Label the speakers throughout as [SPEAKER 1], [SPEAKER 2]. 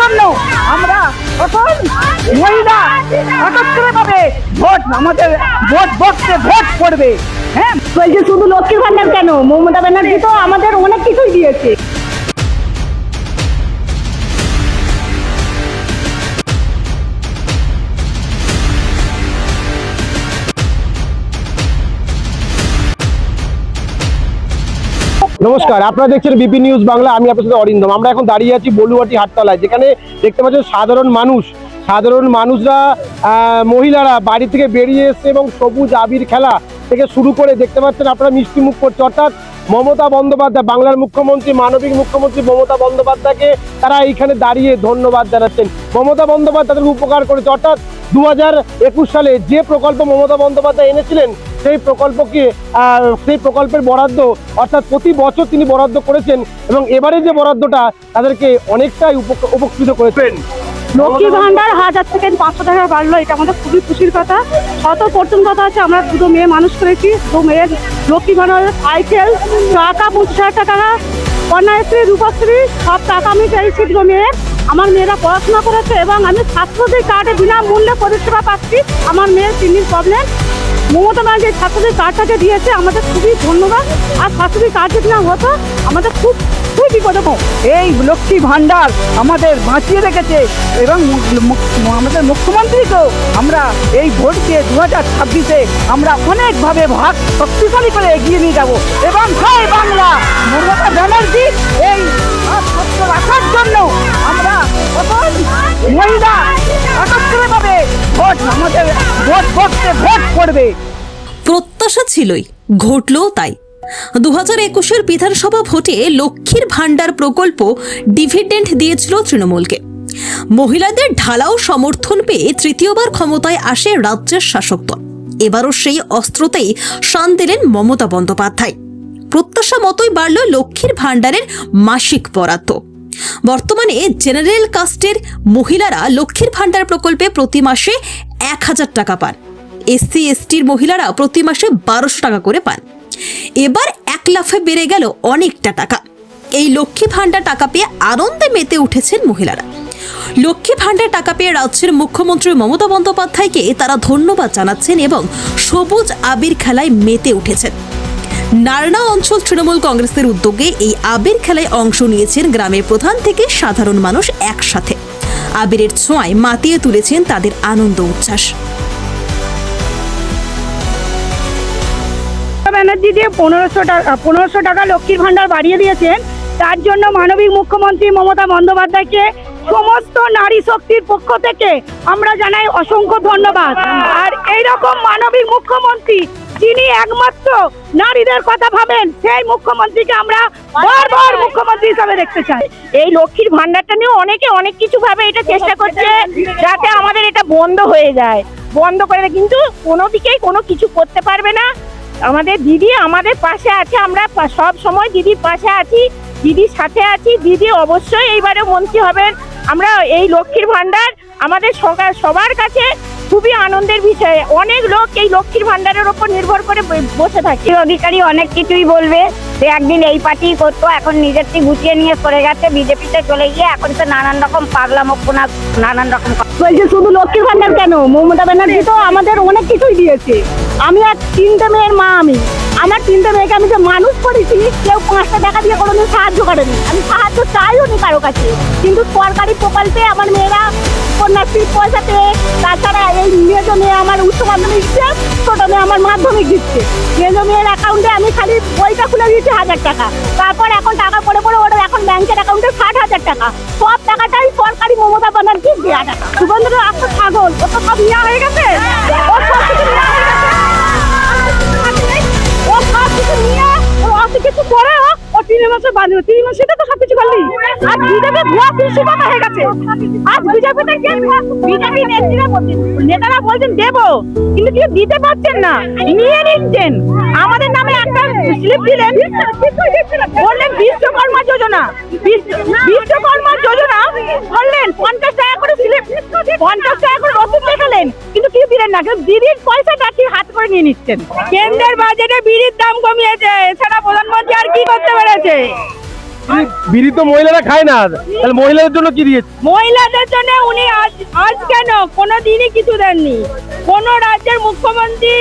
[SPEAKER 1] জন্য আমরা এখন মহিলা একত্রিতভাবে ভোট আমাদের ভোট বক্সে ভোট করবে। হ্যাঁ, বলছে শুধু লক্ষ্মীর ভান্ডার কেন, মমতা ব্যানার্জি তো আমাদের অনেক কিছুই দিয়েছে।
[SPEAKER 2] নমস্কার, আপনারা দেখছেন বিপি নিউজ বাংলা। আমি আপনার সাথে অরিন্দম। আমরা এখন দাঁড়িয়ে আছি বলুয়াটি হাটতলায়, যেখানে দেখতে পাচ্ছেন সাধারণ মানুষরা মহিলারা বাড়ি থেকে বেরিয়ে এসছে এবং সবুজ আবির খেলা থেকে শুরু করে দেখতে পাচ্ছেন আপনারা মিষ্টি মুখ করছে। অর্থাৎ মমতা বন্দ্যোপাধ্যায়, বাংলার মুখ্যমন্ত্রী, মানবিক মুখ্যমন্ত্রী মমতা বন্দ্যোপাধ্যায়কে তারা এইখানে দাঁড়িয়ে ধন্যবাদ জানাচ্ছেন। মমতা বন্দ্যোপাধ্যায় তাদের উপকার করেছে। অর্থাৎ 2021 সালে যে প্রকল্প মমতা বন্দ্যোপাধ্যায় এনেছিলেন সেই প্রকল্পের বরাদ্দ অর্থাৎ প্রতি বছর তিনি বরাদ্দ করেছেন এবং এবারে যে বরাদ্দটা তাদেরকে অনেকটাই উপকৃত করেছেন।
[SPEAKER 1] লক্ষ্মী ভান্ডার 1000 থেকে 500 টাকা বাড়লো, এটা আমাদের খুবই খুশির কথা। প্রথম কথা হচ্ছে আমরা দুটো মেয়ে মানুষ করেছি, দুটো মেয়ের লক্ষ্মী ভান্ডার, সাইকেল, টাকা 25,000 টাকা, কন্যাশ্রী, রূপশ্রী সব টাকা আমি চাইছি দুটো মেয়ের। আমার মেয়েরা পড়াশোনা করেছে এবং আমি ছাত্রদের কার্ডে বিনামূল্যে পরিষেবা পাচ্ছি। আমার মেয়ের কিডনির প্রবলেম, মমতা ব্যানার্জি ছাত্রদের কার্ডটাকে দিয়েছে, আমাদের খুবই ধন্যবাদ। আর ছাত্রদের কার্ড যদি না হতো আমাদের খুব বিপদ হতো। এই লক্ষ্মী ভান্ডার আমাদের বাঁচিয়ে রেখেছে এবং আমাদের মুখ্যমন্ত্রীকেও আমরা এই ভোটকে 2026-এ আমরা অনেকভাবে ভাগ শক্তিশালী করে এগিয়ে নিয়ে যাব এবং জয় বাংলা। মমতা ব্যানার্জি এই সত্য রাখার জন্য আমরা এখন মহিলা একত্রিতভাবে ভোট আমাদের ভোট বক্সে ভোট করবে।
[SPEAKER 3] প্রত্যাশা ছিলই, ঘটলও তাই। 2021-এর বিধানসভা ভোটে লক্ষ্মীর ভান্ডার প্রকল্প ডিভিডেন্ড দিয়েছিল তৃণমূলকে। মহিলাদের ঢালাও সমর্থন পেয়ে তৃতীয়বার ক্ষমতায় আসে রাজ্যের শাসক দল। এবারও সেই অস্ত্রতেই শান দিলেন মমতা বন্দ্যোপাধ্যায়। প্রত্যাশা মতোই বাড়ল লক্ষ্মীর ভান্ডারের মাসিক বরাদ্দ। বর্তমানে জেনারেল কাস্টের মহিলারা লক্ষ্মীর ভান্ডার প্রকল্পে প্রতি মাসে 1000 টাকা পান। এসসি এসটির মহিলারা প্রতি মাসে 1200 টাকা করে পান। এবার 1 লাফে বেড়ে গেল অনেকটা টাকা। এই লক্ষ্মী ভান্ডার টাকা পেয়ে আনন্দে মেতে উঠেছেন মহিলারা। লক্ষ্মী ভান্ডার টাকা পেয়ে রাজ্যের মুখ্যমন্ত্রী মমতা বন্দ্যোপাধ্যায়কে তারা ধন্যবাদ জানাচ্ছেন এবং সবুজ আবির খেলায় মেতে উঠেছেন। নারনা অঞ্চল তৃণমূল কংগ্রেসের উদ্যোগে এই আবির খেলায় অংশ নিয়েছেন গ্রামের প্রধান থেকে সাধারণ মানুষ একসাথে। আবিরের ছোঁয়ায় মাতিয়ে তুলেছেন তাদের আনন্দ উচ্ছ্বাস।
[SPEAKER 1] ব্যানার্জি যে 1500 টাকা লক্ষ্মীর ভান্ডার বাড়িয়ে দিয়েছেন, তার জন্য মানবিক মুখ্যমন্ত্রী মমতা বন্দ্যোপাধ্যায়কে সমস্ত নারী শক্তির পক্ষ থেকে আমরা জানাই অসংখ্য ধন্যবাদ। আর এইরকম মানবিক মুখ্যমন্ত্রী যিনি একমাত্র নারীদের কথা ভাবেন, সেই মুখ্যমন্ত্রীকে আমরা বারবার মুখ্যমন্ত্রী হিসাবে দেখতে চাই।
[SPEAKER 4] এই লক্ষ্মীর ভান্ডারটা নিয়ে অনেকে অনেক কিছু ভাবে এটা চেষ্টা করছে যাতে আমাদের এটা বন্ধ হয়ে যায়, বন্ধ করে দেয়, কিন্তু কোনো দিকেই কোনো কিছু করতে পারবে না। আমাদের দিদি আমাদের পাশে আছে, আমরা সব সময় দিদির পাশে আছি, দিদির সাথে আছি। দিদি অবশ্যই এইবারে মন্ত্রী হবেন। আমরা এই লক্ষ্মীর ভান্ডার আমাদের সবার কাছে খুবই আনন্দের বিষয়। অনেক লোক এই লক্ষ্মীর ভান্ডারের ওপর নির্ভর করে বসে থাকে।
[SPEAKER 5] অধিকারী অনেক কিছুই বলবে, সে একদিন এই পার্টি করতো, এখন নিজেরটি গুছিয়ে নিয়ে সরে গেছে, বিজেপিতে চলে গিয়ে এখন তো নানান রকম পাগলামোপনা নানান রকম
[SPEAKER 1] বলছে শুধু লক্ষ্মীর ভান্ডার কেন, মমতা ব্যানার্জি তো আমাদের অনেক কিছুই দিয়েছে। আমি আর 3টে মেয়ের মা, আমার 3টে মেয়েকে আমি যে মানুষ করেছি, কেউ 5টা টাকা দিয়ে কোনোদিন সাহায্য করেনি। আমি সাহায্য চাইও নি কারো কাছে, কিন্তু সরকারি প্রকল্পে আমার মেয়েরা কন্যাশ্রীর পয়সা পেয়ে, তাছাড়া এই মেজ মেয়ে আমার উচ্চ মাধ্যমিক দিচ্ছে, ছোট মেয়ে আমার মাধ্যমিক দিচ্ছে। মেজ মেয়ের অ্যাকাউন্টে আমি খালি বইটা খুলে দিয়েছি 1000 টাকা। তারপর এখন টাকা পড়ে ওটা এখন ব্যাংকের অ্যাকাউন্টে 60,000 টাকা। সব টাকাটাই সরকারি মমতা ব্যানার্জির দেওয়া টাকা। সুগন্ধ আত্ম ছাগল, ও তো সব নেওয়া হয়ে গেছে, ও সব কিছু নেওয়া হয়ে গেছে, ও সব কিছু নিয়ে ও অত কিছু করে ও 3 মাসে বাঁধবে। 3 মাসে তো সবকিছু করলি। আর বিজেপি ভুয়া 300 টাকা হয়ে গেছে। আজ বিজেপিতে বিজেপি নেতারা বলছেন দেবো, কিন্তু কেউ দিতে পারছেন না, নিয়ে নিচ্ছেন। আমাদের নামে একটা স্লিপ দিলেন, বললেন বিশ্বকর্মা যোজনা, বিশ্বকর্মা যোজনা বললেন 50 টাকা করে স্লিপ, 50 টাকা করে রসিদ দেখালেন, কিন্তু কেউ দিলেন না। দিদির পয়সাটা কি হাত করে নিয়ে নিচ্ছেন। কেন্দ্রের বাজেটে বিড়ির দাম কমিয়েছে, এছাড়া প্রধানমন্ত্রী আর কি করতে পেরেছে?
[SPEAKER 2] বিড়ি তো মহিলারা খায় না, তাহলে মহিলাদের জন্য কি দিয়েছে?
[SPEAKER 4] মহিলাদের জন্য উনি আজ কেন কোনো দিনই কিছু দেননি। কোন রাজ্যের মুখ্যমন্ত্রী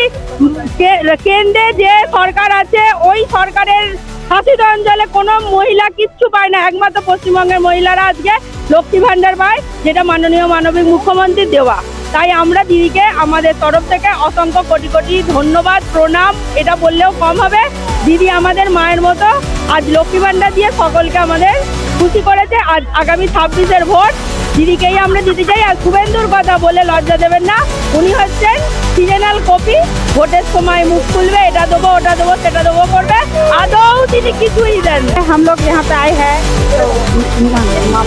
[SPEAKER 4] কেন্দ্রে যে সরকার আছে ওই সরকারের শাসিত অঞ্চলে কোনো মহিলা কিচ্ছু পায় না, একমাত্র পশ্চিমবঙ্গের মহিলারা আজকে লক্ষ্মী ভান্ডার পায়, যেটা মাননীয় মানবিক মুখ্যমন্ত্রীর দেওয়া। তাই আমরা দিদিকে আমাদের তরফ থেকে অসংখ্য কোটি কোটি ধন্যবাদ, প্রণাম, এটা বললেও কম হবে। দিদি আমাদের মায়ের মতো আজ লক্ষ্মী ভান্ডার দিয়ে সকলকে আমাদের খুশি করেছে। আজ আগামী 26-এর ভোট দিদিকেই আমরা দিতে চাই। আর শুভেন্দুর কথা বলে লজ্জা দেবেন না, উনি হচ্ছেন সিজনাল কপি, ভোটের সময় মুখ খুলবে, এটা দেবো ওটা দেবো সেটা দেবো করবে, আদৌ তিনি কিছুই দেন।
[SPEAKER 1] हम लोग यहाँ पे आए हैं तो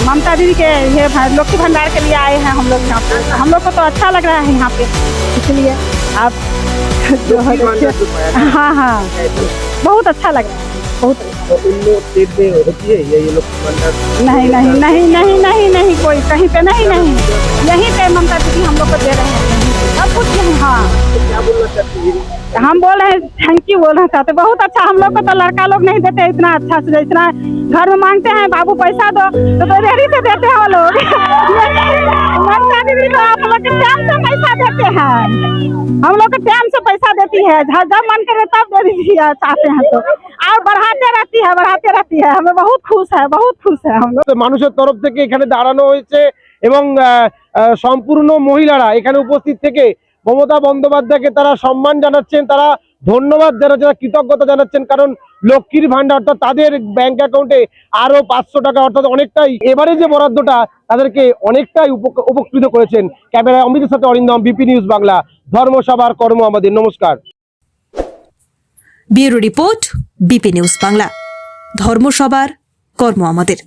[SPEAKER 1] ममता दीदी के ये लक्ष्मी भंडार के लिए आए हैं हम लोग यहाँ पे। हम लोग को तो अच्छा लग रहा है यहाँ पे, इसलिए आप जो है हाँ हाँ बहुत अच्छा लग रहा है, बहुत नहीं नहीं नहीं नहीं नहीं नहीं कोई कहीं पे नहीं नहीं यहीं पे ममता दीदी हम लोग को दे रहे हैं, सब कुछ यहीं। हाँ हम बोल रहे हैं थैंक यू बोलना चाहते, बहुत अच्छा। हम लोग को तो लड़का लोग नहीं देते इतना अच्छा से, इतना घर में मांगते हैं बाबू पैसा दो तो रेडी से देते हैं वो लोग। ममता दीदी तो आप लोग के टाइम से पैसा देते हैं, हम लोग के टाइम से पैसा देती है, जब मन करे तब दे दीजिए चाहते हैं तो, और बढ़ाते रहती है। हमें बहुत खुश है हम लोग।
[SPEAKER 2] মানুষের তরফ থেকে এখানে দাঁড়ানো হয়েছে এবং সম্পূর্ণ মহিলারা এখানে উপস্থিত থেকে মমতা বন্দ্যোপাধ্যায়কে তারা সম্মান জানাচ্ছেন, তারা ধন্যবাদ জানাচ্ছেন, কৃতজ্ঞতা জানাচ্ছেন, কারণ লক্ষ্মীর ভান্ডার অর্থাৎ তাদের ব্যাংক অ্যাকাউন্টে আরো 500 টাকা অর্থাৎ অনেকটাই এবারে যে বরাদ্দটা তাদেরকে অনেকটাই উপকৃত করেছেন। ক্যামেরায় অমিতের সাথে অরিন্দম, বিপি নিউজ বাংলা। ধর্মসভার কর্ম আমাদের। নমস্কার।
[SPEAKER 3] Bureau report, BP news Bangla. ধর্মসভার কর্ম আমাদের।